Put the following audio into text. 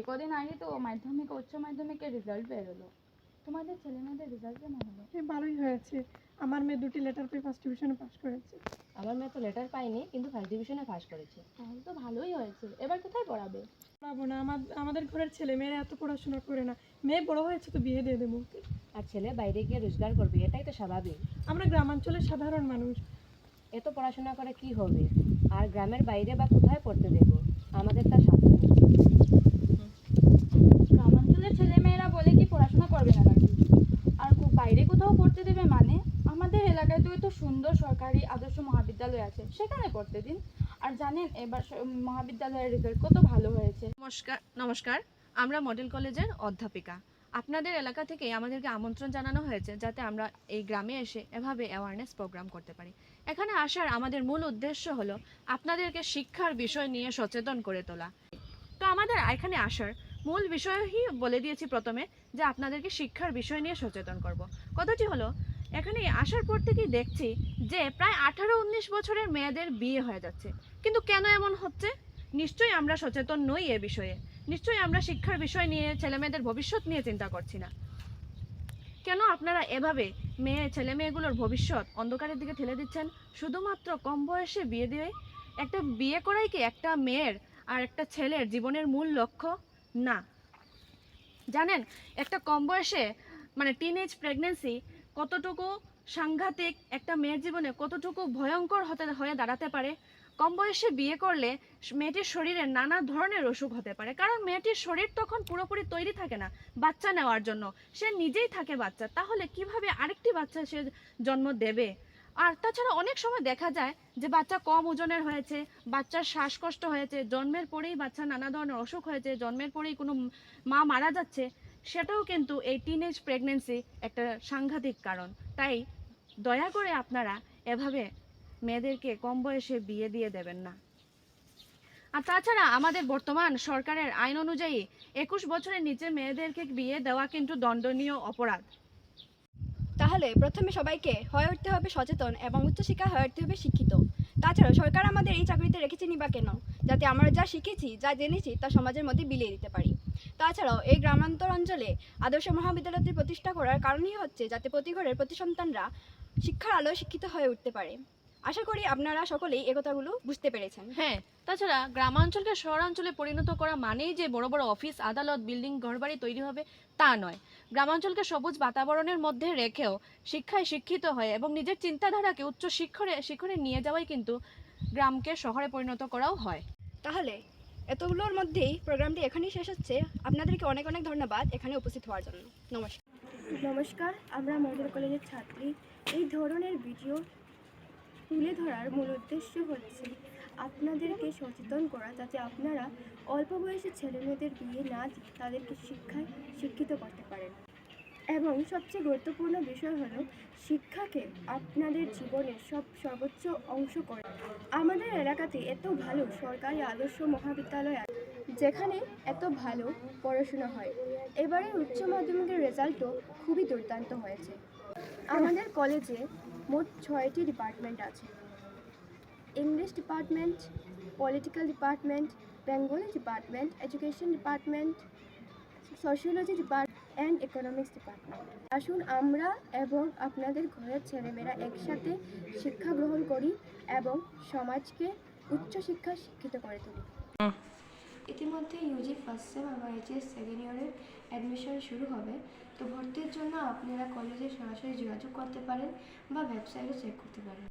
কদিন আগে তো মাধ্যমিক উচ্চ মাধ্যমিকের রেজাল্ট বেরোলো। তোমাদের ছেলেমেয়েদের রেজাল্ট কেমন হলো? ভালোই হয়েছে। আমার মেয়ে 2টি লেটার পেয়ে ফার্স্ট ডিভিশনে পাস করেছে। আমার মেয়ে তো লেটার পাইনি, কিন্তু ফার্স্ট ডিভিশনে পাস করেছে। তাহলে তো ভালোই হয়েছে। এবার কোথায় পড়াবে? পড়াবো না, আমাদের ঘরের ছেলেমেয়েরা এত পড়াশোনা করে না। মেয়ে বড় হয়েছে তো বিয়ে দিয়ে দেবো। আর ছেলে বাইরে গিয়ে রোজগার করবে, এটাই তো স্বাভাবিক। আমরা গ্রামাঞ্চলের সাধারণ মানুষ, এত পড়াশোনা করে কি হবে? আর গ্রামের বাইরে বা কোথায় পড়তে দেব? আমাদের তার সাধ্য নেই। গ্রামাঞ্চলের ছেলেমেয়েরা বলে কি পড়াশোনা করবে না নাকি? আর বাইরে কোথাও পড়তে দেবে মানে? আমাদের এলাকায় তো এত সুন্দর সরকারি আদর্শ মহাবিদ্যালয় আছে, সেখানে পড়তে দিন। আর জানেন এবার মহাবিদ্যালয়ের রেজাল্ট কত ভালো হয়েছে। নমস্কার, আমরা মডেল কলেজের অধ্যাপিকা। আপনাদের এলাকা থেকে আমাদেরকে আমন্ত্রণ জানানো হয়েছে যাতে আমরা এই গ্রামে এসে এভাবে অ্যাওয়ারনেস প্রোগ্রাম করতে পারি। এখানে আসার আমাদের মূল উদ্দেশ্য হলো আপনাদেরকে শিক্ষার বিষয় নিয়ে সচেতন করে তোলা। তো আমাদের এখানে আসার মূল বিষয়ই বলে দিয়েছি প্রথমে, যে আপনাদেরকে শিক্ষার বিষয় নিয়ে সচেতন করব। কথাটি হলো, এখানে আসার পর থেকেই দেখছি যে প্রায় 18-19 বছরের মেয়েদের বিয়ে হয়ে যাচ্ছে। কিন্তু কেন এমন হচ্ছে? নিশ্চয়ই আমরা সচেতন নই এ বিষয়ে। নিশ্চয়ই আমরা শিক্ষার বিষয় নিয়ে, ছেলেমেয়েদের ভবিষ্যৎ নিয়ে চিন্তা করছি না। কেন আপনারা এভাবে ছেলে মেয়েগুলোর ভবিষ্যৎ অন্ধকারের দিকে ঠেলে দিচ্ছেন শুধুমাত্র কম বয়সে বিয়ে দিয়ে? একটা বিয়ে করাই কি একটা মেয়ের আর একটা ছেলের জীবনের মূল লক্ষ্য? না। জানেন একটা কম বয়সে মানে টিনেজ প্রেগনেন্সি কতটুকু সাংঘাতিক, একটা মেয়ের জীবনে কতটুকু ভয়ঙ্কর হয়ে দাঁড়াতে পারে? কম বয়সে বিয়ে করলে মেয়েটির শরীরে নানা ধরনের অসুখ হতে পারে, কারণ মেয়েটির শরীর তখন পুরোপুরি তৈরি থাকে না বাচ্চা নেওয়ার জন্য। সে নিজেই থাকে বাচ্চা, তাহলে কিভাবে আরেকটি বাচ্চা সে জন্ম দেবে? আর তাছাড়া অনেক সময় দেখা যায় যে বাচ্চা কম ওজনের হয়েছে, বাচ্চার শ্বাসকষ্ট হয়েছে, জন্মের পরেই বাচ্চা নানা ধরনের অসুখ হয়েছে, জন্মের পরেই কোনো মা মারা যাচ্ছে। সেটাও কিন্তু এই টিনেজ প্রেগনেন্সি একটা সাংঘাতিক কারণ। তাই দয়া করে আপনারা এভাবে মেয়েদেরকে কম বয়সে বিয়ে দিয়ে দেবেন না। আর তাছাড়া আমাদের বর্তমান সরকারের আইন অনুযায়ী 21 বছরের নিচে মেয়েদেরকে বিয়ে দেওয়া কিন্তু দণ্ডনীয় অপরাধ। তাহলে প্রথমে সবাইকে হয়ে উঠতে হবে সচেতন এবং উচ্চশিক্ষা হয়ে উঠতে হবে শিক্ষিত। তাছাড়া সরকার আমাদের এই চাকরিতে রেখেছেনি বা কেন? যাতে আমরা যা শিখেছি, যা জেনেছি তা সমাজের মধ্যে বিলিয়ে দিতে পারি। তাছাড়াও এই গ্রামান্তর অঞ্চলে আদর্শ মহাবিদ্যালয়টি প্রতিষ্ঠা করার কারণই হচ্ছে যাতে প্রতি ঘরের প্রতি সন্তানরা শিক্ষার আলোয় শিক্ষিত হয়ে উঠতে পারে। আশা করি আপনারা সকলেই এই কথাগুলো বুঝতে পেরেছেন। হ্যাঁ, তাছাড়া গ্রামাঞ্চলকে শহরাঞ্চলে পরিণত করা মানেই যে বড় বড় অফিস, আদালত, বিল্ডিং, ঘরবাড়ি তৈরি হবে তা নয়। গ্রামাঞ্চলকে সবুজ বাতাবরণের মধ্যে রেখেও শিক্ষায় শিক্ষিত হয়ে এবং নিজের চিন্তাধারাকে উচ্চ শিখরে নিয়ে যাওয়াই কিন্তু গ্রামকে শহরে পরিণত করাও হয়। তাহলে এতগুলোর মধ্যেই প্রোগ্রামটি এখানেই শেষ হচ্ছে। আপনাদেরকে অনেক অনেক ধন্যবাদ এখানে উপস্থিত হওয়ার জন্য। নমস্কার, আমরা মডেল কলেজের ছাত্রী। এই ধরনের ভিডিও তুলে ধরার মূল উদ্দেশ্য হচ্ছে আপনাদেরকে সচেতন করা, যাতে আপনারা অল্প বয়সী ছেলেমেয়েদের বিয়ে না দিয়ে তাদেরকে শিক্ষায় শিক্ষিত করতে পারেন। এবং সবচেয়ে গুরুত্বপূর্ণ বিষয় হলো শিক্ষাকে আপনাদের জীবনের সর্বোচ্চ অংশ করে। আমাদের এলাকাতে এত ভালো সরকারি আদর্শ মহাবিদ্যালয় আছে যেখানে এত ভালো পড়াশোনা হয়। এবারে উচ্চ মাধ্যমিকের রেজাল্টও খুবই দুর্দান্ত হয়েছে। আমাদের কলেজে মোট 6টি ডিপার্টমেন্ট আছে: English department, political department, Bengali department, education department, sociology department and economics department. আসুন আমরা এবং আপনাদের ঘরের ছেলেমেয়েরা একসাথে শিক্ষা গ্রহণ করি এবং সমাজকে উচ্চশিক্ষা শিক্ষিত করে তুলি। ইতিমধ্যে ইউজি ফার্স্ট সেম এবং এইচএস সেকেন্ড ইয়ারের অ্যাডমিশন শুরু হবে। তো ভর্তির জন্য আপনারা কলেজে সরাসরি যোগাযোগ করতে পারেন বা ওয়েবসাইটে চেক করতে পারেন।